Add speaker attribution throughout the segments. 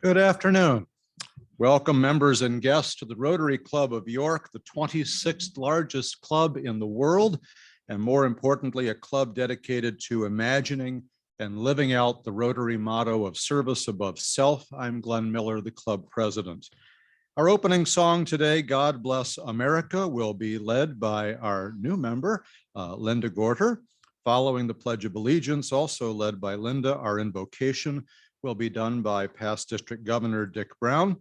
Speaker 1: Good afternoon. Welcome members and guests to the Rotary Club of York, the 26th largest club in the world, and more importantly, a club dedicated to imagining and living out the Rotary motto of service above self. I'm Glenn Miller, the club president. Our opening song today, God Bless America, will be led by our new member, Linda Gorter. Following the Pledge of Allegiance, also led by Linda, our invocation will be done by past District Governor Dick Brown,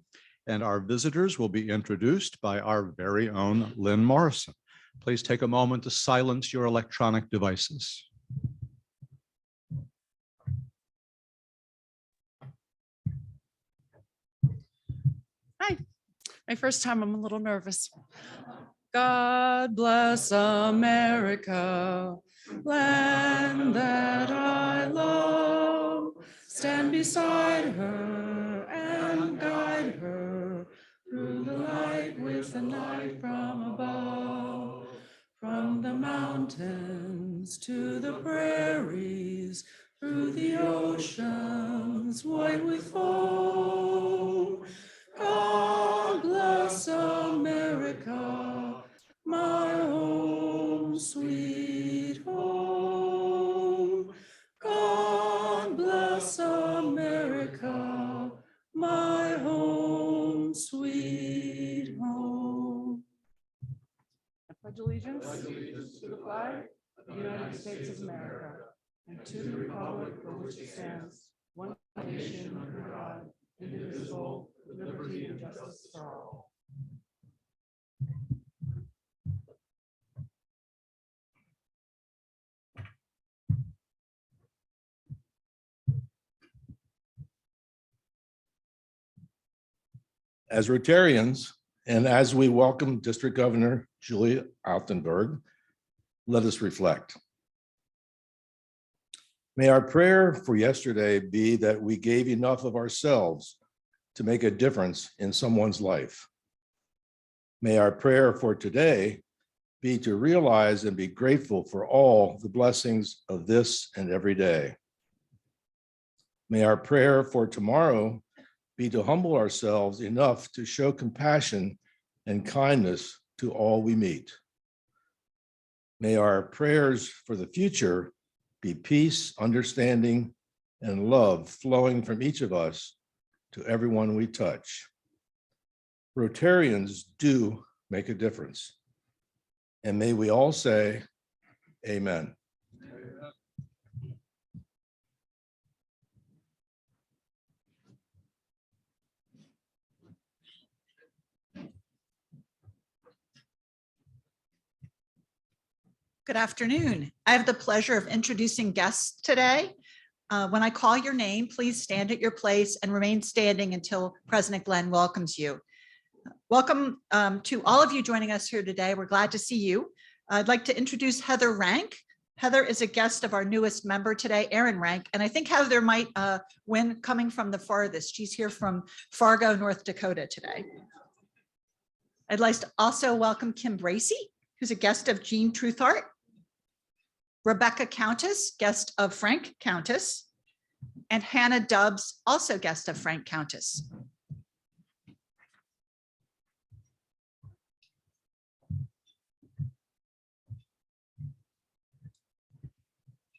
Speaker 1: and our visitors will be introduced by our very own Lynn Morrison. Please take a moment to silence your electronic devices.
Speaker 2: Hi, my first time, I'm a little nervous. God bless America, land that I love. Stand beside her and guide her through the light with the night from above. From the mountains to the prairies, through the oceans white with foam. God bless America, my home, sweet home. God bless America, my home, sweet home. I pledge allegiance to the flag of the United States of America and to the republic for which it stands, one nation under God, indivisible, with liberty and justice for all.
Speaker 3: As Rotarians, and as we welcome District Governor Juliet Altenburg, let us reflect. May our prayer for yesterday be that we gave enough of ourselves to make a difference in someone's life. May our prayer for today be to realize and be grateful for all the blessings of this and every day. May our prayer for tomorrow be to humble ourselves enough to show compassion and kindness to all we meet. May our prayers for the future be peace, understanding, and love flowing from each of us to everyone we touch. Rotarians do make a difference. And may we all say, amen.
Speaker 4: Good afternoon. I have the pleasure of introducing guests today. When I call your name, please stand at your place and remain standing until President Glenn welcomes you. Welcome to all of you joining us here today. We're glad to see you. I'd like to introduce Heather Rank. Heather is a guest of our newest member today, Erin Rank, and I think Heather might win coming from the farthest. She's here from Fargo, North Dakota today. I'd like to also welcome Kim Bracey, who's a guest of Jean Truthart. Rebecca Countess, guest of Frank Countess, and Hannah Dubbs, also guest of Frank Countess.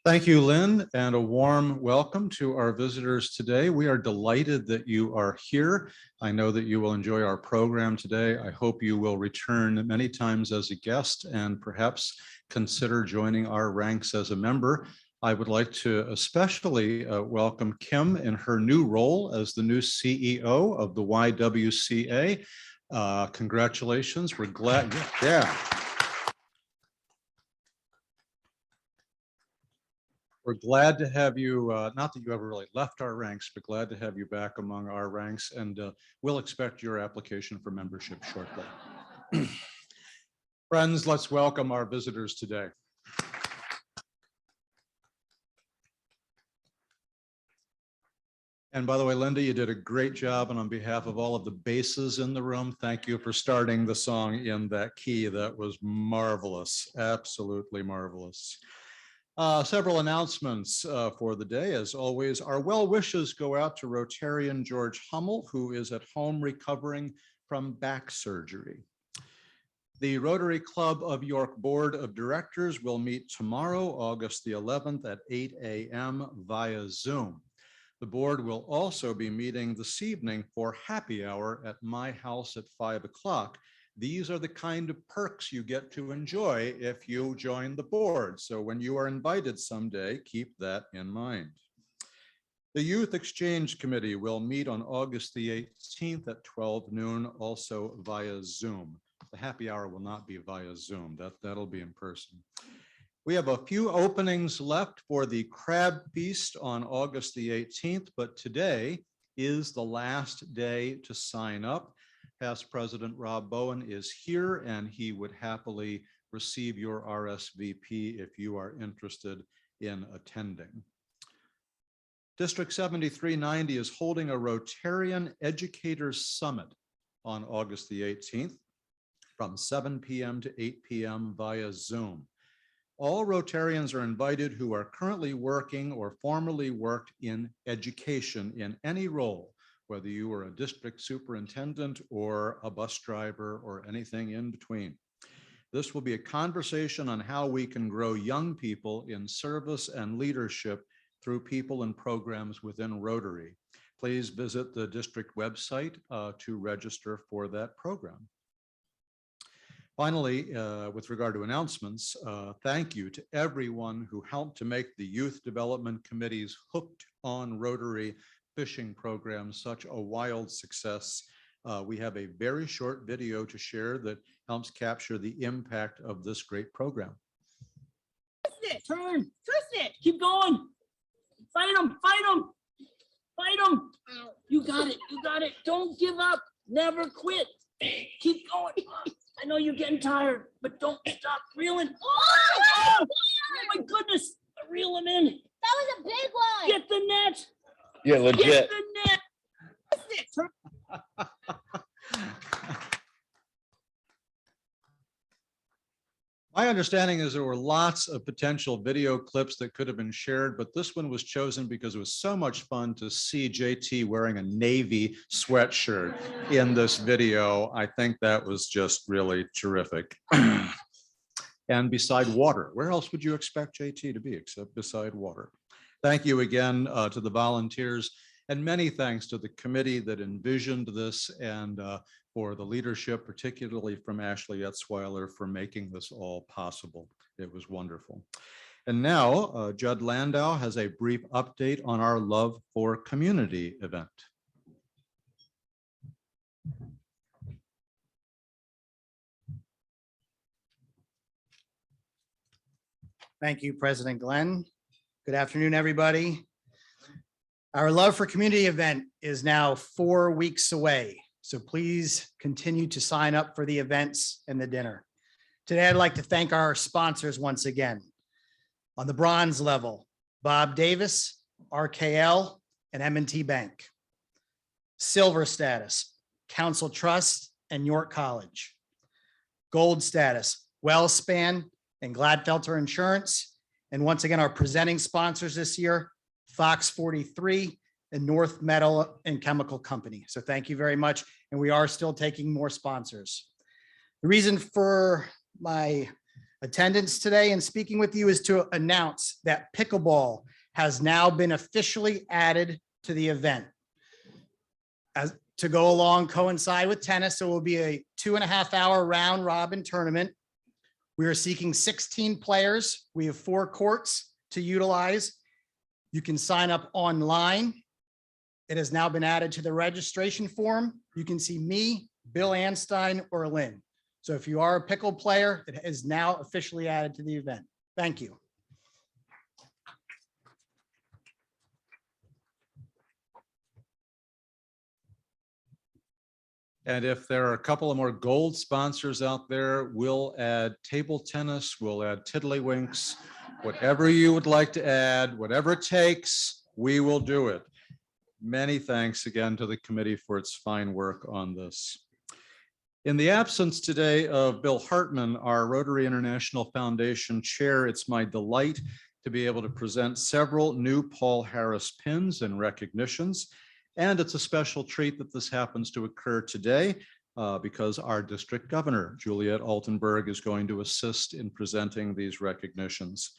Speaker 1: Thank you, Lynn, and a warm welcome to our visitors today. We are delighted that you are here. I know that you will enjoy our program today. I hope you will return many times as a guest and perhaps consider joining our ranks as a member. I would like to especially welcome Kim in her new role as the new CEO of the YWCA. Congratulations. We're glad. Yeah. We're glad to have you, not that you ever really left our ranks, but glad to have you back among our ranks, and we'll expect your application for membership shortly. Friends, let's welcome our visitors today. And by the way, Linda, you did a great job, and on behalf of all of the basses in the room, thank you for starting the song in that key. That was marvelous, absolutely marvelous. Several announcements for the day. As always, our well wishes go out to Rotarian George Hummel, who is at home recovering from back surgery. The Rotary Club of York Board of Directors will meet tomorrow, August the 11th at 8 a.m. via Zoom. The board will also be meeting this evening for happy hour at my house at 5 o'clock. These are the kind of perks you get to enjoy if you join the board. So when you are invited someday, keep that in mind. The Youth Exchange Committee will meet on August the 18th at 12 noon, also via Zoom. The happy hour will not be via Zoom. That'll be in person. We have a few openings left for the Crab Feast on August the 18th, but today is the last day to sign up. Past President Rob Bowen is here, and he would happily receive your RSVP if you are interested in attending. District 7390 is holding a Rotarian Educators Summit on August the 18th from 7 p.m. to 8 p.m. via Zoom. All Rotarians are invited who are currently working or formerly worked in education in any role, whether you are a district superintendent or a bus driver or anything in between. This will be a conversation on how we can grow young people in service and leadership through people and programs within Rotary. Please visit the district website to register for that program. Finally, with regard to announcements, thank you to everyone who helped to make the Youth Development Committee's Hooked on Rotary fishing program such a wild success. We have a very short video to share that helps capture the impact of this great program.
Speaker 5: Twist it, turn, twist it, keep going. Fight them, fight them, fight them. You got it, don't give up. Never quit. Keep going. I know you're getting tired, but don't stop reeling. Oh my goodness. Reel him in.
Speaker 6: That was a big one.
Speaker 5: Get the net.
Speaker 7: Yeah,
Speaker 5: Get
Speaker 7: legit.
Speaker 5: the net. That's it.
Speaker 1: My understanding is there were lots of potential video clips that could have been shared, but this one was chosen because it was so much fun to see JT wearing a Navy sweatshirt in this video. I think that was just really terrific. And beside water, where else would you expect JT to be except beside water? Thank you again to the volunteers, and many thanks to the committee that envisioned this, and for the leadership, particularly from Ashley Etzweiler, for making this all possible. It was wonderful. And now Judd Landau has a brief update on our Love for Community event.
Speaker 8: Thank you, President Glenn. Good afternoon, everybody. Our Love for Community event is now 4 weeks away, so please continue to sign up for the events and the dinner. Today, I'd like to thank our sponsors once again. On the bronze level, Bob Davis, RKL, and M&T Bank. Silver status, Council Trust and York College. Gold status, Wellspan and Gladfelter Insurance. And once again, our presenting sponsors this year, Fox 43 and North Metal and Chemical Company. So thank you very much. And we are still taking more sponsors. The reason for my attendance today and speaking with you is to announce that pickleball has now been officially added to the event. As to go along, coincide with tennis, so it will be a 2.5-hour round robin tournament. We are seeking 16 players. We have 4 courts to utilize. You can sign up online. It has now been added to the registration form. You can see me, Bill Anstein, or Lynn. So if you are a pickle player, it is now officially added to the event. Thank you.
Speaker 1: And if there are a couple of more gold sponsors out there, we'll add table tennis, we'll add tiddlywinks, whatever you would like to add, whatever it takes, we will do it. Many thanks again to the committee for its fine work on this. In the absence today of Bill Hartman, our Rotary International Foundation chair, it's my delight to be able to present several new Paul Harris pins and recognitions. And it's a special treat that this happens to occur today because our district governor, Juliet Altenburg, is going to assist in presenting these recognitions.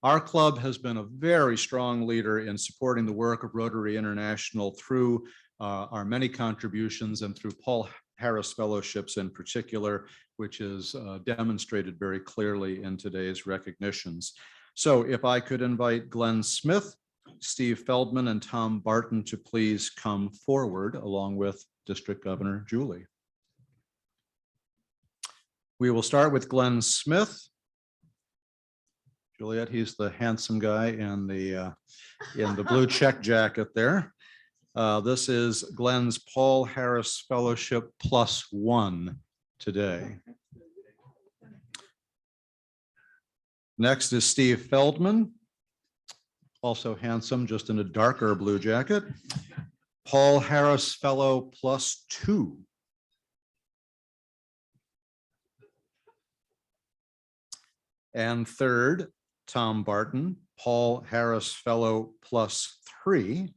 Speaker 1: Our club has been a very strong leader in supporting the work of Rotary International through our many contributions and through Paul Harris Fellowships in particular, which is demonstrated very clearly in today's recognitions. So if I could invite Glenn Smith, Steve Feldman, and Tom Barton to please come forward along with District Governor Julie. We will start with Glenn Smith. Juliet, he's the handsome guy in the blue check jacket there. This is Glenn's Paul Harris Fellowship +1 today. Next is Steve Feldman. Also handsome, just in a darker blue jacket. Paul Harris Fellow +2. And third, Tom Barton, Paul Harris Fellow +3.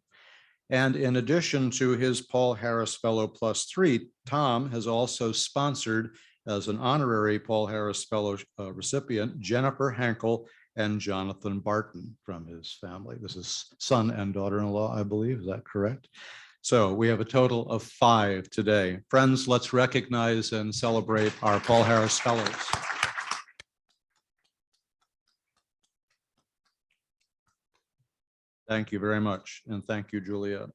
Speaker 1: And in addition to his Paul Harris Fellow +3, Tom has also sponsored as an honorary Paul Harris Fellow recipient, Jennifer Hankel and Jonathan Barton from his family. This is son and daughter-in-law, I believe. Is that correct? So we have a total of 5 today. Friends, let's recognize and celebrate our Paul Harris Fellows. Thank you very much. And thank you, Juliet.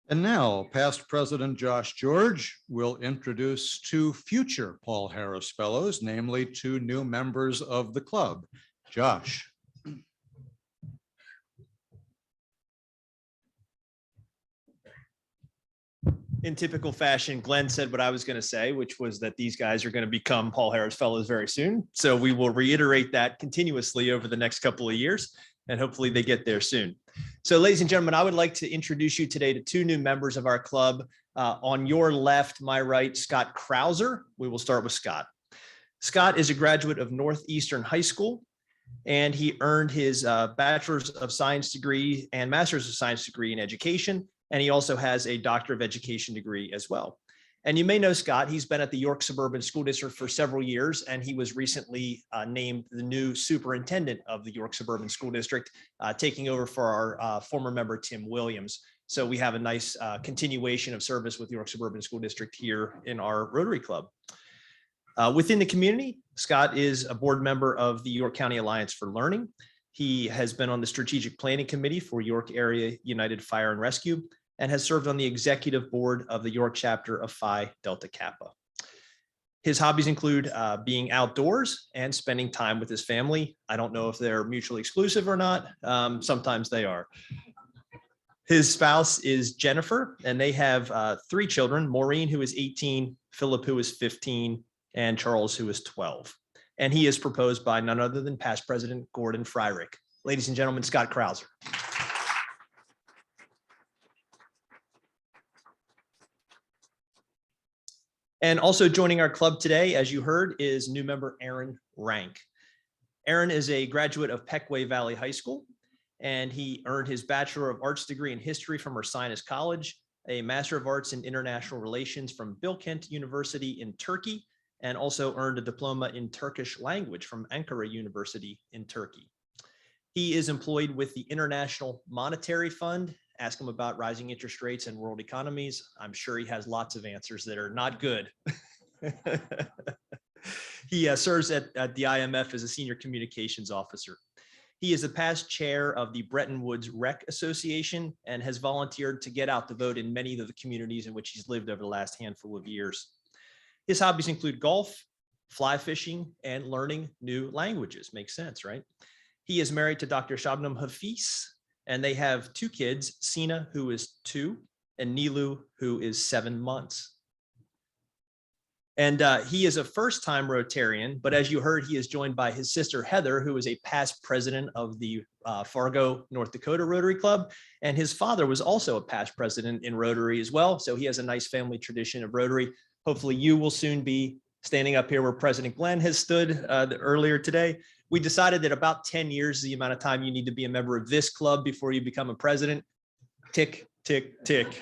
Speaker 1: And now, past President Josh George will introduce 2 future Paul Harris Fellows, namely 2 new members of the club. Josh.
Speaker 6: in typical fashion, Glenn said what I was going to say, which was that these guys are going to become Paul Harris Fellows very soon. So we will reiterate that continuously over the next couple of years, and hopefully they get there soon. So ladies and gentlemen, I would like to introduce you today to two new members of our club. On your left, my right, Scott Krauser. We will start with Scott. Scott is a graduate of Northeastern High School, and he earned his Bachelor's of Science degree and Master's of Science degree in education. And he also has a Doctor of Education degree as well. And you may know Scott, he's been at the York Suburban School District for several years, and he was recently named the new superintendent of the York Suburban School District, taking over for our former member, Tim Williams. So we have a nice continuation of service with York Suburban School District here in our Rotary Club. Within the community, Scott is a board member of the York County Alliance for Learning. He has been on the Strategic Planning Committee for York Area United Fire and Rescue, and has served on the executive board of the York chapter of Phi Delta Kappa. His hobbies include being outdoors and spending time with his family. I don't know if they're mutually exclusive or not. Sometimes they are. His spouse is Jennifer, and they have 3 children, Maureen, who is 18, Philip, who is 15, and Charles, who is 12. And he is proposed by none other than past President Gordon Fryrick. Ladies and gentlemen, Scott Krauser. And also joining our club today, as you heard, is new member Aaron Rank. Aaron is a graduate of Peckway Valley High School, and he earned his Bachelor of Arts degree in history from Ursinus College, a Master of Arts in International Relations from Bilkent University in Turkey, and also earned a diploma in Turkish language from Ankara University in Turkey. He is employed with the International Monetary Fund. Ask him about rising interest rates and world economies. I'm sure he has lots of answers that are not good. He serves at the IMF as a senior communications officer. He is a past chair of the Bretton Woods Rec Association and has volunteered to get out the vote in many of the communities in which he's lived over the last handful of years. His hobbies include golf, fly fishing, and learning new languages. Makes sense, right? He is married to Dr. Shabnam Hafiz, and they have 2 kids, Sina, who is 2, and Nilu, who is 7 months. And he is a first-time Rotarian, but as you heard, he is joined by his sister, Heather, who is a past president of the Fargo, North Dakota Rotary Club. And his father was also a past president in Rotary as well. So he has a nice family tradition of Rotary. Hopefully you will soon be standing up here where President Glenn has stood earlier today. We decided that about 10 years is the amount of time you need to be a member of this club before you become a president. Tick, tick, tick.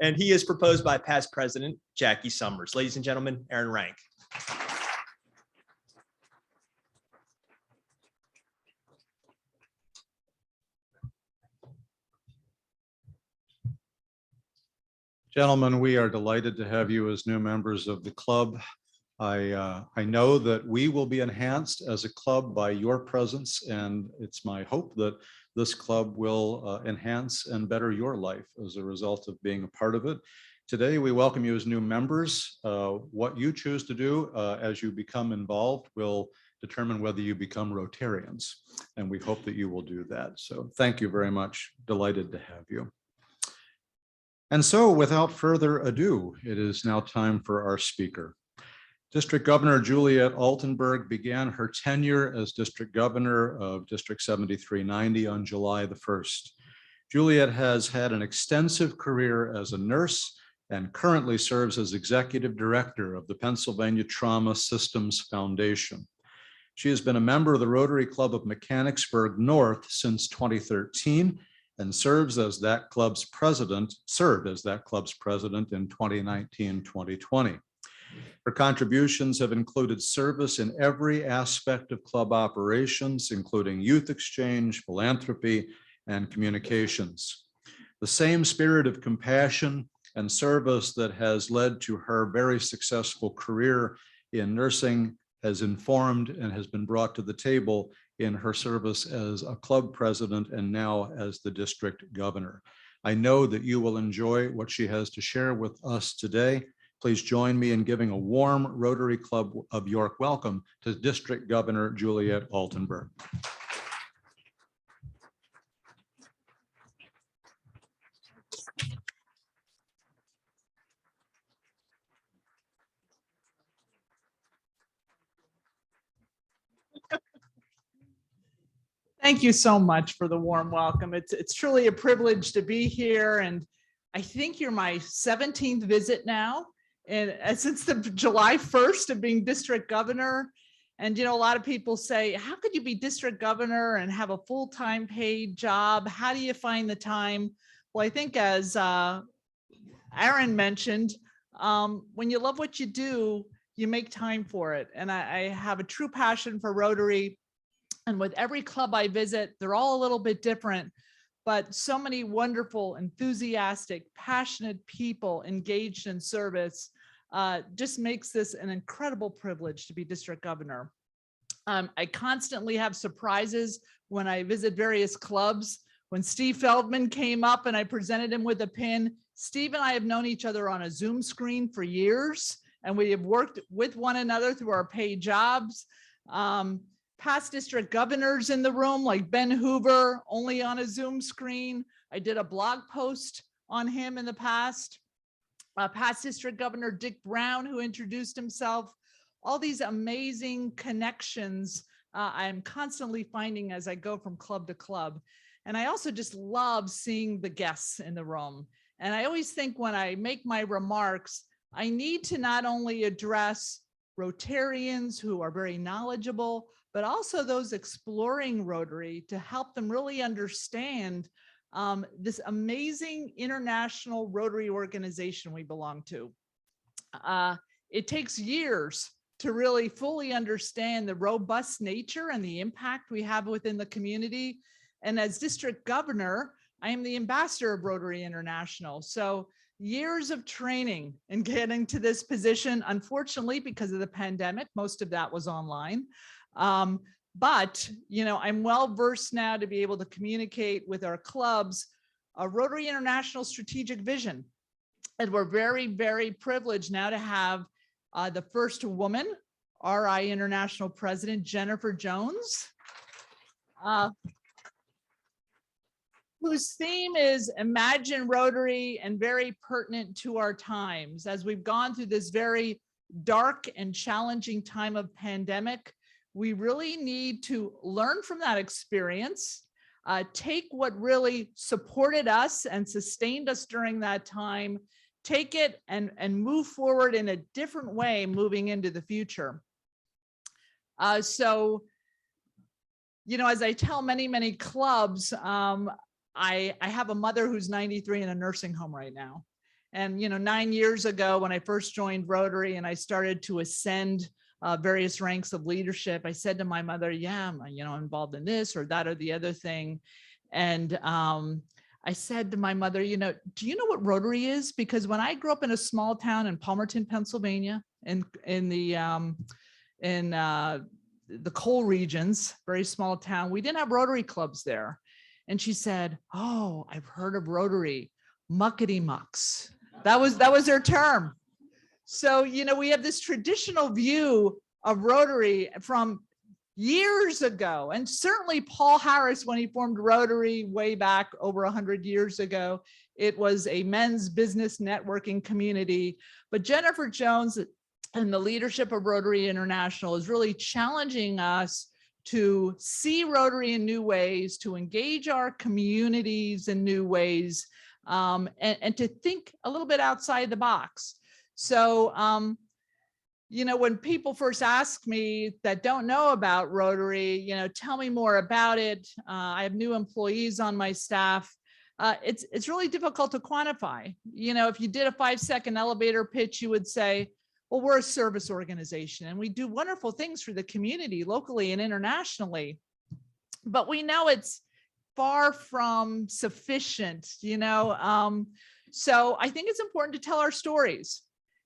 Speaker 6: And he is proposed by past President Jackie Summers. Ladies and gentlemen, Aaron Rank.
Speaker 1: Gentlemen, we are delighted to have you as new members of the club. I know that we will be enhanced as a club by your presence, and it's my hope that this club will enhance and better your life as a result of being a part of it. Today, we welcome you as new members. What you choose to do as you become involved will determine whether you become Rotarians, and we hope that you will do that. So thank you very much. Delighted to have you. And so without further ado, it is now time for our speaker. District Governor Juliet Altenburg began her tenure as District Governor of District 7390 on July the 1st. Juliet has had an extensive career as a nurse and currently serves as Executive Director of the Pennsylvania Trauma Systems Foundation. She has been a member of the Rotary Club of Mechanicsburg North since 2013 and served as that club's president in 2019-2020. Her contributions have included service in every aspect of club operations, including youth exchange, philanthropy, and communications. The same spirit of compassion and service that has led to her very successful career in nursing has informed and has been brought to the table in her service as a club president and now as the district governor. I know that you will enjoy what she has to share with us today. Please join me in giving a warm Rotary Club of York welcome to District Governor Juliet Altenburg.
Speaker 7: Thank you so much for the warm welcome. It's truly a privilege to be here, and I think you're my 17th visit now, and since the July 1st of being district governor. And a lot of people say, how could you be district governor and have a full-time paid job? How do you find the time? Well, I think as Aaron mentioned, when you love what you do, you make time for it. And I have a true passion for Rotary. And with every club I visit, they're all a little bit different, but so many wonderful, enthusiastic, passionate people engaged in service just makes this an incredible privilege to be district governor. I constantly have surprises when I visit various clubs. When Steve Feldman came up and I presented him with a pin, Steve and I have known each other on a Zoom screen for years, and we have worked with one another through our paid jobs. Past district governors in the room, like Ben Hoover, only on a Zoom screen. I did a blog post on him in the past. Past district governor Dick Brown, who introduced himself. All these amazing connections I'm constantly finding as I go from club to club. And I also just love seeing the guests in the room. And I always think when I make my remarks, I need to not only address Rotarians who are very knowledgeable, but also those exploring Rotary to help them really understand this amazing international Rotary organization we belong to. It takes years to really fully understand the robust nature and the impact we have within the community. And as district governor, I am the ambassador of Rotary International. So years of training and getting to this position. Unfortunately, because of the pandemic, most of that was online. But I'm well versed now to be able to communicate with our clubs a Rotary International strategic vision. And we're very, very privileged now to have the first woman RI International President, Jennifer Jones, whose theme is Imagine Rotary, and very pertinent to our times. As we've gone through this very dark and challenging time of pandemic, we really need to learn from that experience, take what really supported us and sustained us during that time, take it and move forward in a different way moving into the future. So, as I tell many, many clubs, I have a mother who's 93 in a nursing home right now. And, 9 years ago, when I first joined Rotary and I started to ascend various ranks of leadership, I said to my mother, yeah, I'm involved in this or that or the other thing. And I said to my mother, do you know what Rotary is? Because when I grew up in a small town in Palmerton, Pennsylvania, in the coal regions, very small town, we didn't have Rotary clubs there. And she said, oh, I've heard of Rotary, muckety mucks. That was her term. So, we have this traditional view of Rotary from years ago. And certainly Paul Harris, when he formed Rotary way back over 100 years ago, it was a men's business networking community. But Jennifer Jones and the leadership of Rotary International is really challenging us to see Rotary in new ways, to engage our communities in new ways, and to think a little bit outside the box. So, when people first ask me that don't know about Rotary, tell me more about it. I have new employees on my staff. It's really difficult to quantify. If you did a 5-second elevator pitch, you would say, well, we're a service organization and we do wonderful things for the community locally and internationally. But we know it's far from sufficient, So I think it's important to tell our stories.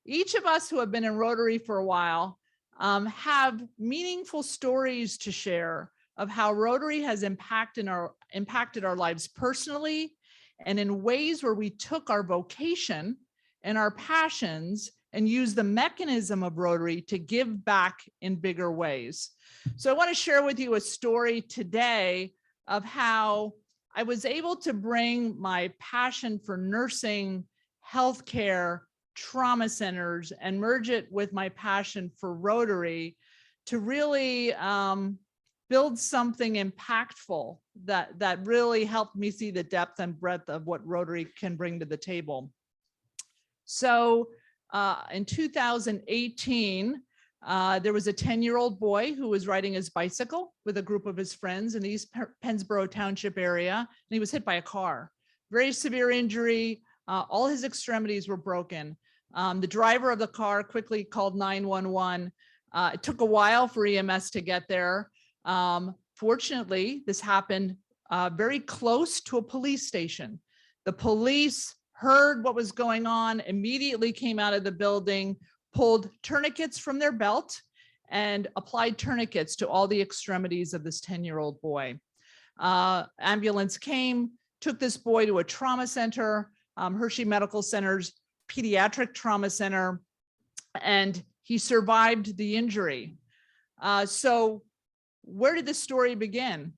Speaker 7: Each of us who have been in Rotary for a while have meaningful stories to share of how Rotary has impacted our lives personally, and in ways where we took our vocation and our passions and use the mechanism of Rotary to give back in bigger ways. So I want to share with you a story today of how I was able to bring my passion for nursing, healthcare, trauma centers, and merge it with my passion for Rotary to really build something impactful that really helped me see the depth and breadth of what Rotary can bring to the table. So in 2018, there was a 10-year-old boy who was riding his bicycle with a group of his friends in the East Pennsboro Township area, and he was hit by a car. Very severe injury. All his extremities were broken. The driver of the car quickly called 911. It took a while for EMS to get there. Fortunately, this happened very close to a police station. The police heard what was going on, immediately came out of the building, pulled tourniquets from their belt and applied tourniquets to all the extremities of this 10-year-old boy. Ambulance came, took this boy to a trauma center, Hershey Medical Center's pediatric trauma center, and he survived the injury. So where did this story begin?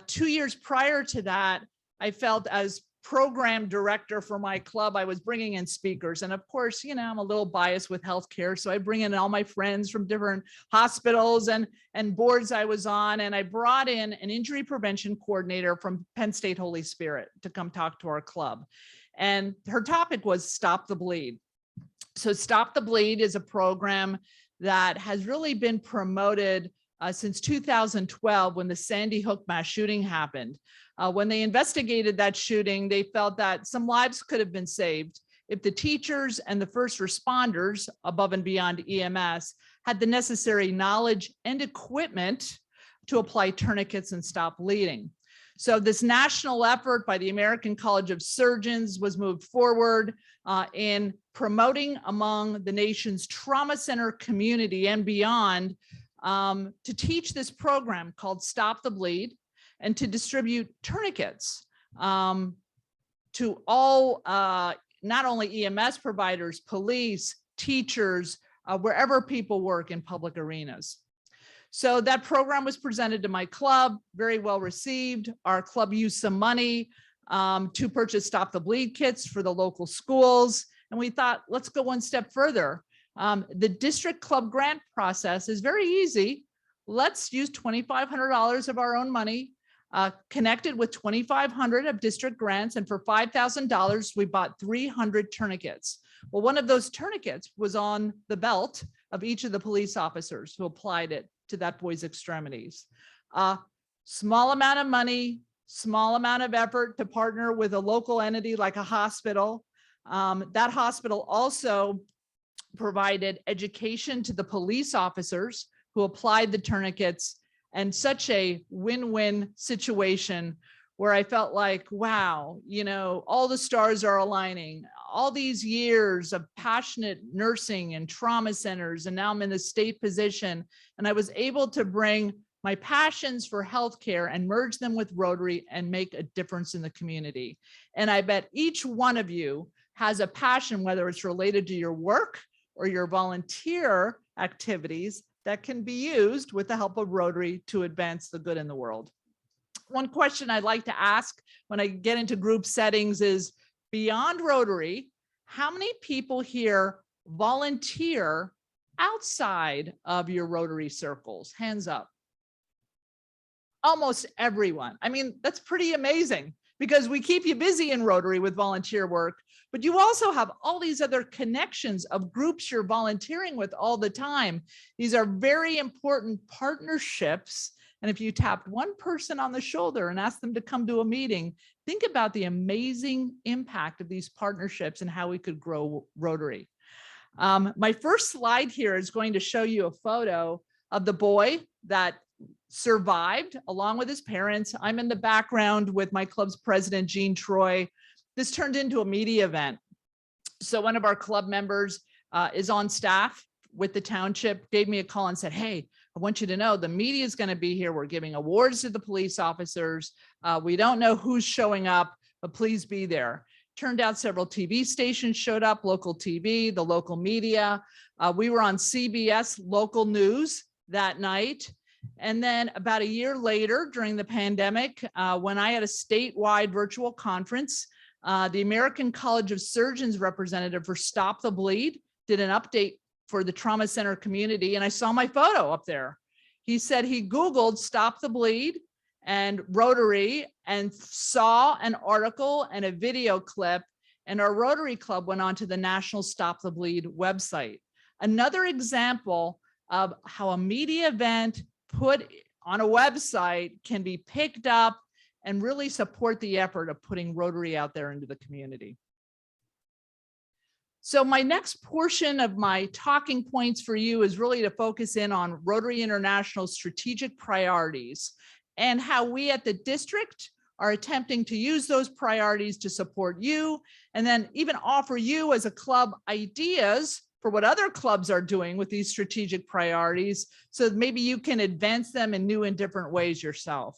Speaker 7: 2 years prior to that, I felt as program director for my club, I was bringing in speakers. And of course, you know, I'm a little biased with healthcare. So I bring in all my friends from different hospitals and boards I was on. And I brought in an injury prevention coordinator from Penn State Holy Spirit to come talk to our club. And her topic was Stop the Bleed. So Stop the Bleed is a program that has really been promoted since 2012 when the Sandy Hook mass shooting happened. When they investigated that shooting, they felt that some lives could have been saved if the teachers and the first responders above and beyond EMS had the necessary knowledge and equipment to apply tourniquets and stop bleeding. So this national effort by the American College of Surgeons was moved forward in promoting among the nation's trauma center community and beyond to teach this program called Stop the Bleed and to distribute tourniquets to all, not only EMS providers, police, teachers, wherever people work in public arenas. So that program was presented to my club, very well received. Our club used some money to purchase Stop the Bleed kits for the local schools. And we thought, let's go one step further. The district club grant process is very easy. Let's use $2,500 of our own money, connected with 2,500 of district grants. And for $5,000, we bought 300 tourniquets. Well, one of those tourniquets was on the belt of each of the police officers who applied it to that boy's extremities. Small amount of money, small amount of effort to partner with a local entity like a hospital. That hospital also provided education to the police officers who applied the tourniquets, and such a win-win situation where I felt like, wow, you know, all the stars are aligning. All these years of passionate nursing and trauma centers, and now I'm in a state position, and I was able to bring my passions for healthcare and merge them with Rotary and make a difference in the community. And I bet each one of you has a passion, whether it's related to your work or your volunteer activities, that can be used with the help of Rotary to advance the good in the world. One question I'd like to ask when I get into group settings is, beyond Rotary, how many people here volunteer outside of your Rotary circles? Hands up. Almost everyone. I mean, that's pretty amazing because we keep you busy in Rotary with volunteer work, but you also have all these other connections of groups you're volunteering with all the time. These are very important partnerships. And if you tapped one person on the shoulder and asked them to come to a meeting, think about the amazing impact of these partnerships and how we could grow Rotary. My first slide here is going to show you a photo of the boy that survived along with his parents. I'm in the background with my club's president, Jean Troy. This turned into a media event. So one of our club members is on staff with the township, gave me a call and said, hey, I want you to know the media is going to be here. We're giving awards to the police officers. We don't know who's showing up, but please be there. Turned out several TV stations showed up, local TV, the local media. We were on CBS local news that night. And then about a year later, during the pandemic, when I had a statewide virtual conference, the American College of Surgeons representative for Stop the Bleed did an update for the trauma center community, and I saw my photo up there. He said he Googled Stop the Bleed and Rotary and saw an article and a video clip, and our Rotary Club went on to the National Stop the Bleed website. Another example of how a media event put on a website can be picked up and really support the effort of putting Rotary out there into the community. So my next portion of my talking points for you is really to focus in on Rotary International's strategic priorities and how we at the district are attempting to use those priorities to support you, and then even offer you as a club ideas for what other clubs are doing with these strategic priorities, so that maybe you can advance them in new and different ways yourself.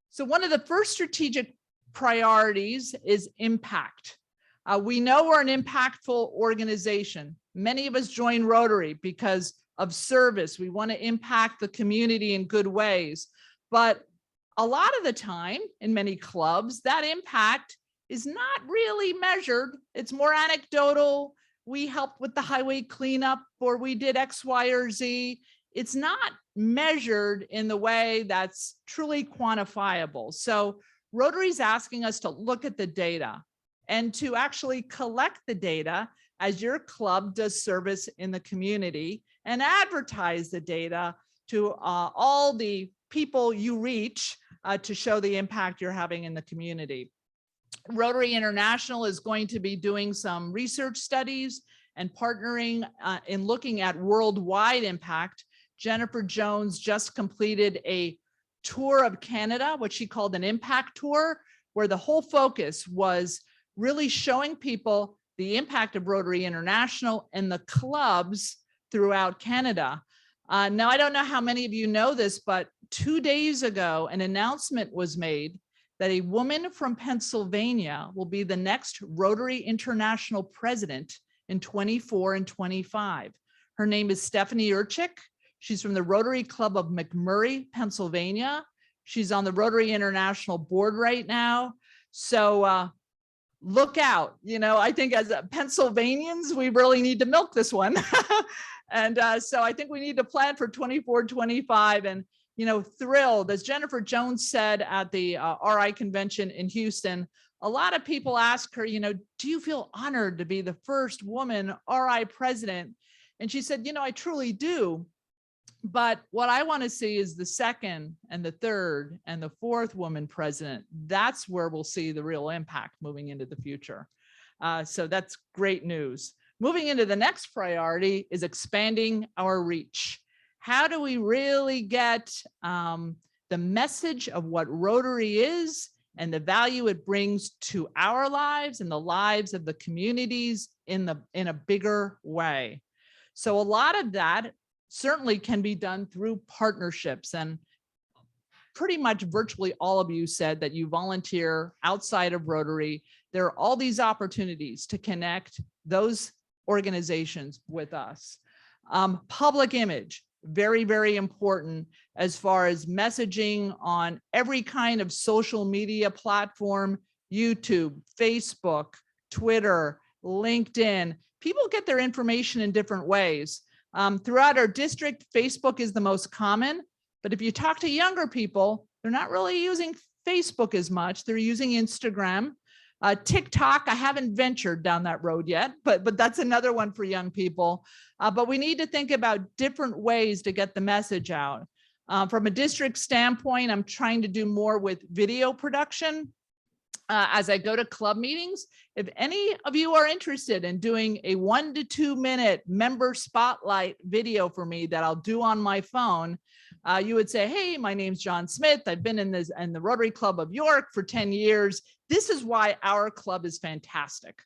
Speaker 7: So one of the first strategic priorities is impact. We know we're an impactful organization. Many of us join Rotary because of service. We want to impact the community in good ways. But a lot of the time in many clubs, that impact is not really measured. It's more anecdotal. We helped with the highway cleanup, or we did X, Y, or Z. It's not measured in the way that's truly quantifiable. So Rotary's asking us to look at the data and to actually collect the data as your club does service in the community, and advertise the data to all the people you reach to show the impact you're having in the community. Rotary International is going to be doing some research studies and partnering in looking at worldwide impact. Jennifer Jones just completed a tour of Canada, what she called an impact tour, where the whole focus was really showing people the impact of Rotary International and the clubs throughout Canada. Now, I don't know how many of you know this, but 2 days ago, an announcement was made that a woman from Pennsylvania will be the next Rotary International president in 24 and 25. Her name is Stephanie Urchik. She's from the Rotary Club of McMurray, Pennsylvania. She's on the Rotary International board right now. So look out. You know, I think as Pennsylvanians, we really need to milk this one. And so I think we need to plan for 24, 25, and, you know, thrilled. As Jennifer Jones said at the RI convention in Houston, a lot of people ask her, you know, do you feel honored to be the first woman RI president? And she said, you know, I truly do. But what I want to see is the second and the third and the fourth woman president. That's where we'll see the real impact moving into the future. So that's great news. Moving into the next priority is expanding our reach. How do we really get the message of what Rotary is and the value it brings to our lives and the lives of the communities in a bigger way? So a lot of that certainly can be done through partnerships, and pretty much virtually all of you said that you volunteer outside of Rotary. There are all these opportunities to connect those organizations with us. Public image, very, very important as far as messaging on every kind of social media platform, YouTube, Facebook, Twitter, LinkedIn. People get their information in different ways. Throughout our district, Facebook is the most common, but if you talk to younger people, they're not really using Facebook as much. They're using Instagram. TikTok, I haven't ventured down that road yet, but that's another one for young people. But we need to think about different ways to get the message out. From a district standpoint, I'm trying to do more with video production. As I go to club meetings, if any of you are interested in doing a 1 to 2 minute member spotlight video for me that I'll do on my phone, you would say, hey, my name's John Smith. I've been in the Rotary Club of York for 10 years. This is why our club is fantastic.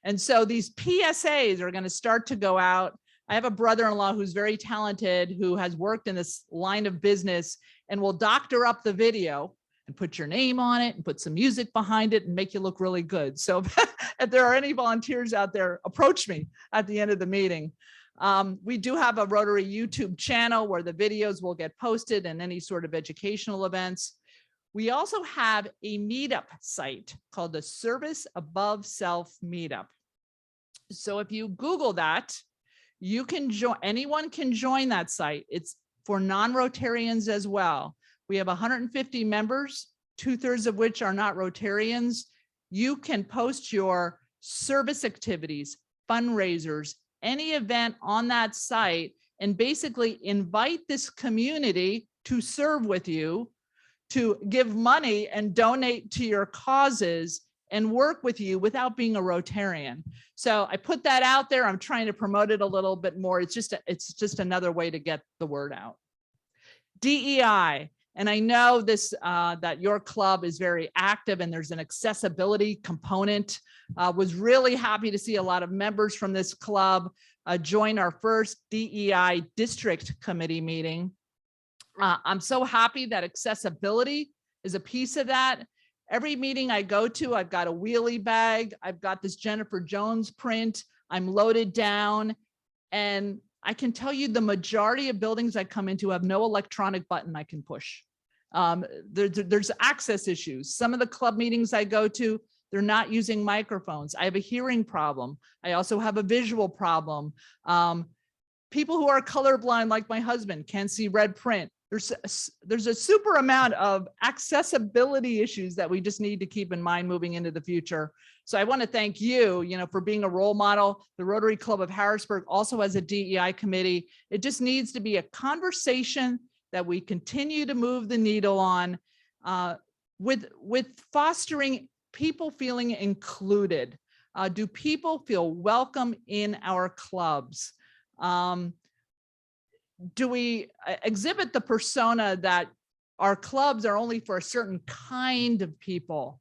Speaker 7: And so these PSAs are going to start to go out. I have a brother-in-law who's very talented, who has worked in this line of business and will doctor up the video and put your name on it and put some music behind it and make you look really good. So if there are any volunteers out there, approach me at the end of the meeting. We do have a Rotary YouTube channel where the videos will get posted and any sort of educational events. We also have a meetup site called the Service Above Self Meetup. So if you Google that, you can join, anyone can join that site. It's for non-Rotarians as well. We have 150 members, 2/3 of which are not Rotarians. You can post your service activities, fundraisers, any event on that site, and basically invite this community to serve with you, to give money and donate to your causes and work with you without being a Rotarian. So I put that out there. I'm trying to promote it a little bit more. It's just another way to get the word out. DEI. And I know this, that your club is very active and there's an accessibility component. Was really happy to see a lot of members from this club join our first DEI district committee meeting. I'm so happy that accessibility is a piece of that. Every meeting I go to, I've got a wheelie bag. I've got this Jennifer Jones print. I'm loaded down. And I can tell you the majority of buildings I come into have no electronic button I can push. There's access issues. Some of the club meetings I go to, they're not using microphones. I have a hearing problem. I also have a visual problem. People who are colorblind, like my husband, can't see red print. There's a super amount of accessibility issues that we just need to keep in mind moving into the future. So I want to thank you, for being a role model. The Rotary Club of Harrisburg also has a DEI committee. It just needs to be a conversation that we continue to move the needle on, with fostering people feeling included. Do people feel welcome in our clubs? Do we exhibit the persona that our clubs are only for a certain kind of people?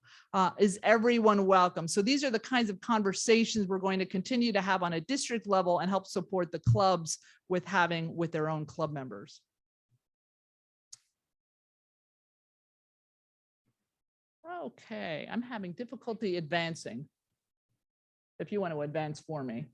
Speaker 7: Is everyone welcome? So these are the kinds of conversations we're going to continue to have on a district level and help support the clubs with their own club members. Okay, I'm having difficulty advancing. If you want to advance for me.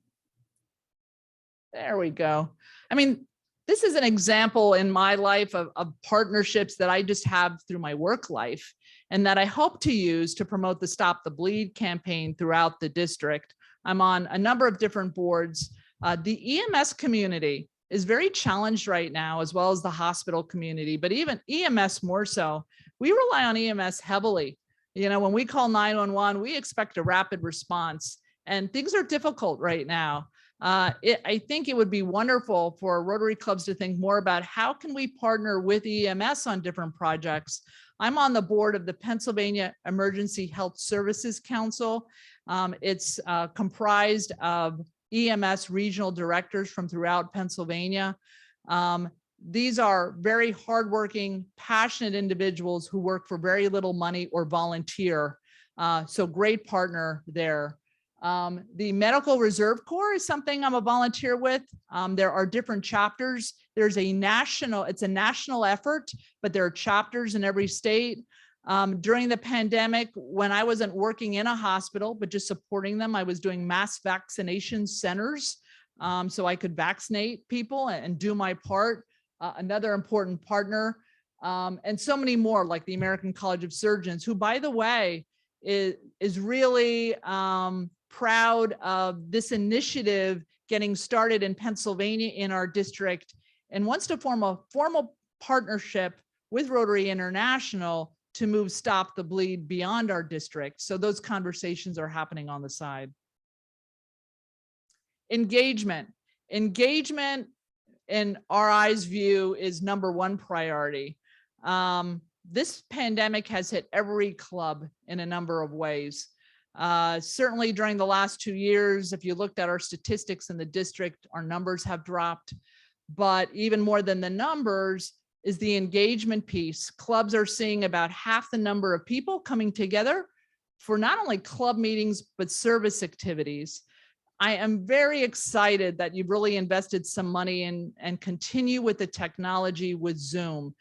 Speaker 7: There we go. I mean, this is an example in my life of partnerships that I just have through my work life and that I hope to use to promote the Stop the Bleed campaign throughout the district. I'm on a number of different boards. The EMS community is very challenged right now, as well as the hospital community, but even EMS more so. We rely on EMS heavily. When we call 911, we expect a rapid response, and things are difficult right now. I think it would be wonderful for Rotary clubs to think more about how can we partner with EMS on different projects. I'm on the board of the Pennsylvania Emergency Health Services Council. It's comprised of EMS regional directors from throughout Pennsylvania. These are very hardworking, passionate individuals who work for very little money or volunteer. So great partner there. The Medical Reserve Corps is something I'm a volunteer with. There are different chapters. It's a national effort, but there are chapters in every state. During the pandemic, when I wasn't working in a hospital, but just supporting them, I was doing mass vaccination centers so I could vaccinate people and do my part. Another important partner, and so many more, like the American College of Surgeons, who, by the way, is really proud of this initiative getting started in Pennsylvania in our district and wants to form a formal partnership with Rotary International to move Stop the Bleed beyond our district. So those conversations are happening on the side. Engagement in our eyes view is #1 priority. This pandemic has hit every club in a number of ways. Certainly during the last 2 years, if you looked at our statistics in the district, our numbers have dropped. But even more than the numbers is the engagement piece. Clubs are seeing about half the number of people coming together for not only club meetings, but service activities. I am very excited that you've really invested some money in and continue with the technology with Zoom.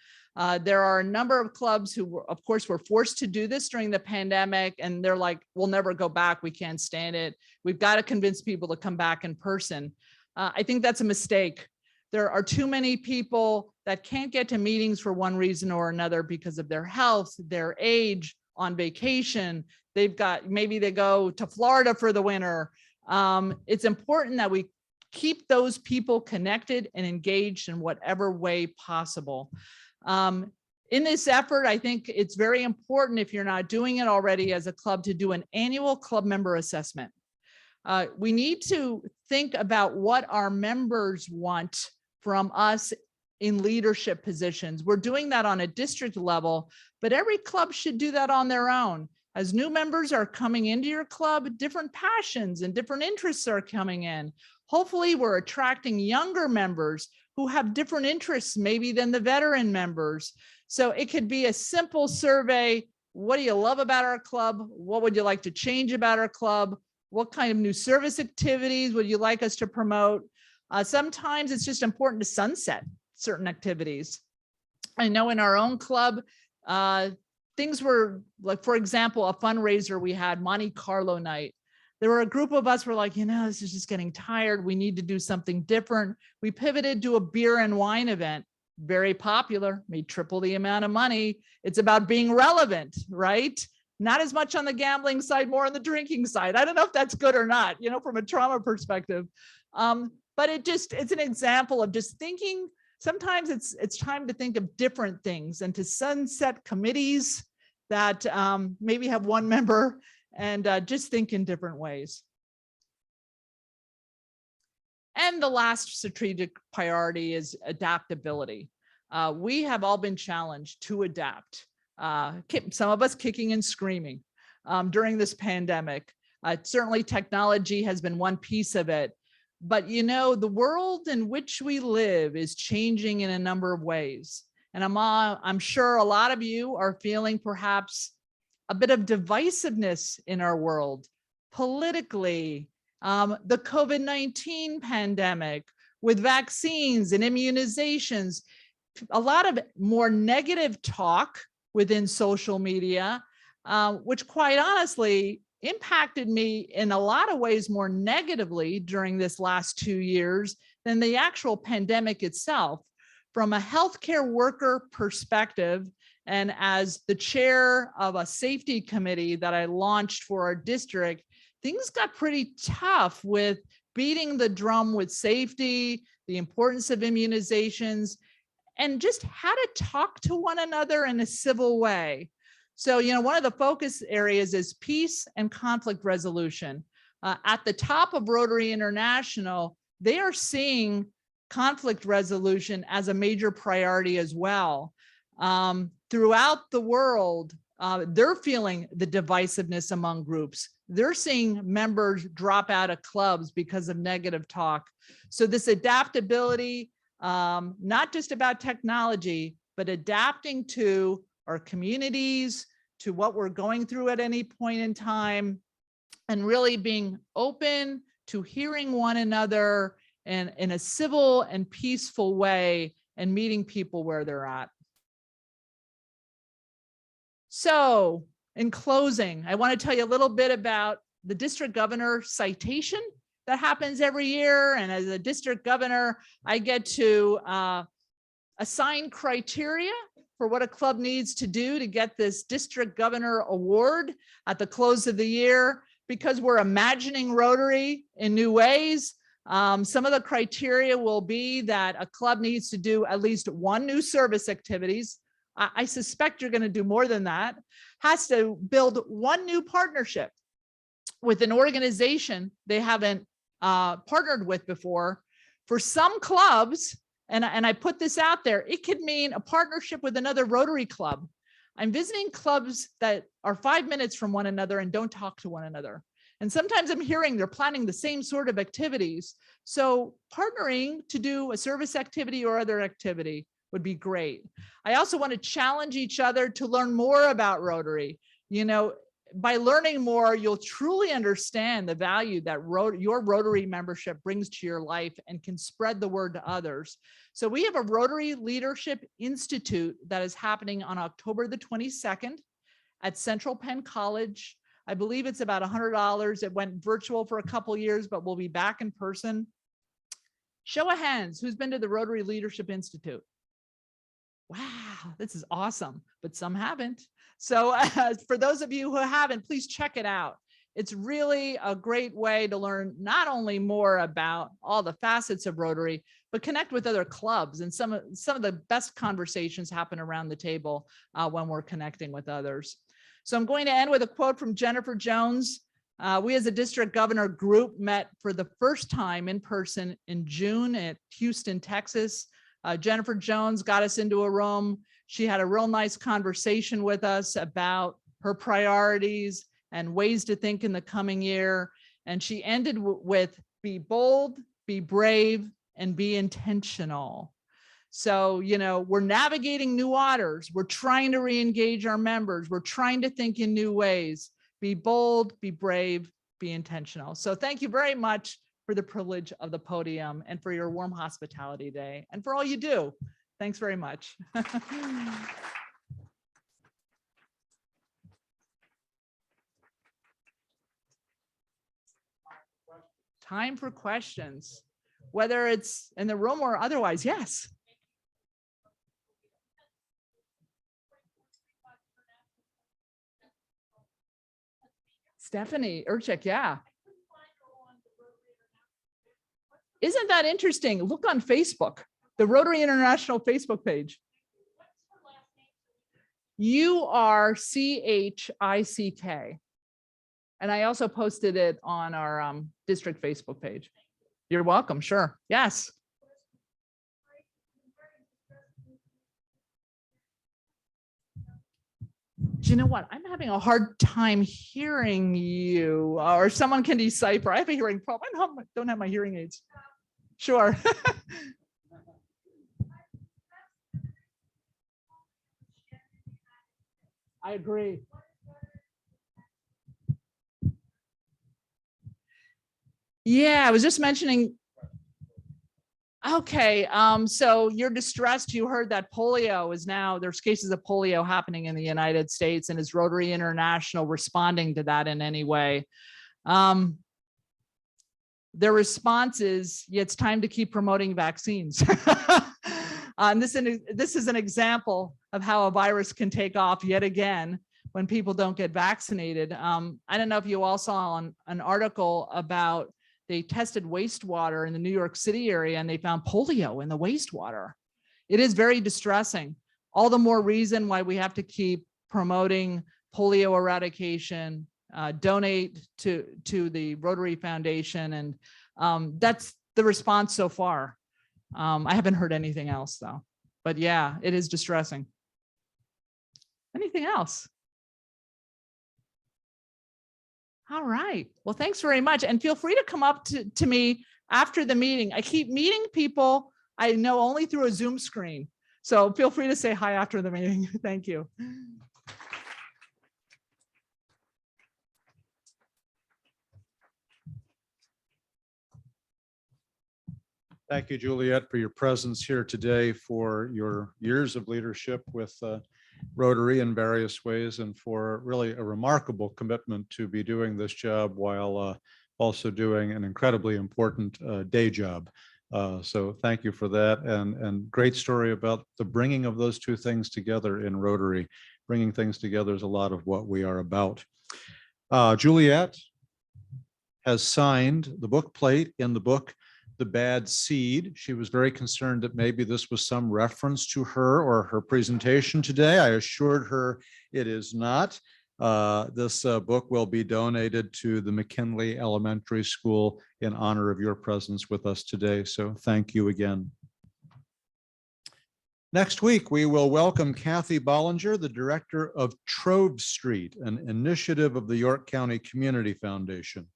Speaker 7: There are a number of clubs who, of course, were forced to do this during the pandemic, and they're like, we'll never go back. We can't stand it. We've got to convince people to come back in person. I think that's a mistake. There are too many people that can't get to meetings for one reason or another because of their health, their age, on vacation. Maybe they go to Florida for the winter. It's important that we keep those people connected and engaged in whatever way possible. In this effort, I think it's very important, if you're not doing it already as a club, to do an annual club member assessment. We need to think about what our members want from us in leadership positions. We're doing that on a district level, but every club should do that on their own. As new members are coming into your club, different passions and different interests are coming in. Hopefully we're attracting younger members who have different interests maybe than the veteran members. So it could be a simple survey. What do you love about our club? What would you like to change about our club? What kind of new service activities would you like us to promote? Sometimes it's just important to sunset certain activities. I know in our own club, things were like, for example, a fundraiser we had, Monte Carlo night. There were a group of us were like, this is just getting tired. We need to do something different. We pivoted to a beer and wine event. Very popular, made triple the amount of money. It's about being relevant, right? Not as much on the gambling side, more on the drinking side. I don't know if that's good or not, from a trauma perspective. But it's an example of just thinking. Sometimes it's time to think of different things and to sunset committees that maybe have one member and just think in different ways. And the last strategic priority is adaptability. We have all been challenged to adapt. Some of us kicking and screaming during this pandemic. Certainly technology has been one piece of it. But the world in which we live is changing in a number of ways. And I'm sure a lot of you are feeling perhaps a bit of divisiveness in our world, politically, the COVID-19 pandemic with vaccines and immunizations, a lot of more negative talk within social media, which quite honestly impacted me in a lot of ways more negatively during this last 2 years than the actual pandemic itself. From a healthcare worker perspective, and as the chair of a safety committee that I launched for our district, things got pretty tough with beating the drum with safety, the importance of immunizations, and just how to talk to one another in a civil way. So, one of the focus areas is peace and conflict resolution. At the top of Rotary International, they are seeing conflict resolution as a major priority as well. Throughout the world, they're feeling the divisiveness among groups. They're seeing members drop out of clubs because of negative talk. So this adaptability, not just about technology, but adapting to our communities, to what we're going through at any point in time, and really being open to hearing one another and in a civil and peaceful way and meeting people where they're at. So in closing, I want to tell you a little bit about the district governor citation that happens every year. And as a district governor, I get to assign criteria for what a club needs to do to get this district governor award at the close of the year, because we're imagining Rotary in new ways. Some of the criteria will be that a club needs to do at least one new service activities. I suspect you're going to do more than that. Has to build one new partnership with an organization they haven't partnered with before. For some clubs, and I put this out there, it could mean a partnership with another Rotary club. I'm visiting clubs that are 5 minutes from one another and don't talk to one another. And sometimes I'm hearing they're planning the same sort of activities. So partnering to do a service activity or other activity would be great. I also want to challenge each other to learn more about Rotary. By learning more, you'll truly understand the value that your Rotary membership brings to your life and can spread the word to others. So we have a Rotary Leadership Institute that is happening on October the 22nd at Central Penn College. I believe it's about $100. It went virtual for a couple years, but we'll be back in person. Show of hands, who's been to the Rotary Leadership Institute? Wow, this is awesome, but some haven't. So for those of you who haven't, please check it out. It's really a great way to learn not only more about all the facets of Rotary, but connect with other clubs. And some of the best conversations happen around the table when we're connecting with others. So I'm going to end with a quote from Jennifer Jones. We as a district governor group met for the first time in person in June at Houston, Texas. Jennifer Jones got us into a room. She had a real nice conversation with us about her priorities and ways to think in the coming year. And she ended with be bold, be brave, and be intentional. So, you know, we're navigating new waters. We're trying to re-engage our members. We're trying to think in new ways. Be bold, be brave, be intentional. So thank you very much for the privilege of the podium and for your warm hospitality today and for all you do. Thanks very much. Time for questions, whether it's in the room or otherwise. Yes. Stephanie Urchik, yeah. Isn't that interesting? Look on Facebook, the Rotary International Facebook page. URCHICK. And I also posted it on our district Facebook page. You're welcome, sure. Yes. Do you know what? I'm having a hard time hearing you, or someone can decipher. I have a hearing problem. I don't have my hearing aids. Sure. I agree. Yeah, I was just mentioning. Okay, so you're distressed. You heard that polio is now, there's cases of polio happening in the United States, and is Rotary International responding to that in any way? Their response is, yeah, it's time to keep promoting vaccines. This is an example of how a virus can take off yet again when people don't get vaccinated. I don't know if you all saw an article about they tested wastewater in the New York City area and they found polio in the wastewater. It is very distressing. All the more reason why we have to keep promoting polio eradication, donate to the Rotary Foundation. And that's the response so far. I haven't heard anything else though, but yeah, it is distressing. Anything else? All right. Well, thanks very much. And feel free to come up to me after the meeting. I keep meeting people I know only through a Zoom screen. So feel free to say hi after the meeting. Thank you.
Speaker 1: Thank you, Juliet, for your presence here today, for your years of leadership with Rotary in various ways, and for really a remarkable commitment to be doing this job while also doing an incredibly important day job. So thank you for that, and great story about the bringing of those two things together in Rotary. Bringing things together is a lot of what we are about. Juliet has signed the book plate in the book The Bad Seed. She was very concerned that maybe this was some reference to her or her presentation today. I assured her it is not. This book will be donated to the McKinley Elementary School in honor of your presence with us today. So thank you again. Next week, we will welcome Kathy Bollinger, the director of Trove Street, an initiative of the York County Community Foundation.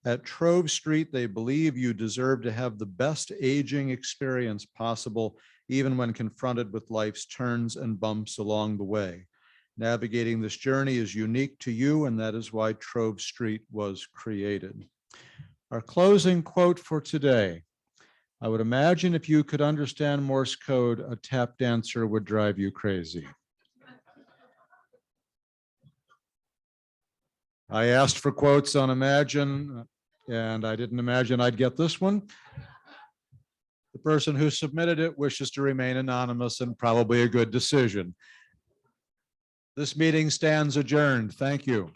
Speaker 1: At Trove Street, they believe you deserve to have the best aging experience possible, even when confronted with life's turns and bumps along the way. Navigating this journey is unique to you, and that is why Trove Street was created. Our closing quote for today: I would imagine if you could understand Morse code, a tap dancer would drive you crazy. I asked for quotes on Imagine, and I didn't imagine I'd get this one. The person who submitted it wishes to remain anonymous, and probably a good decision. This meeting stands adjourned. Thank you.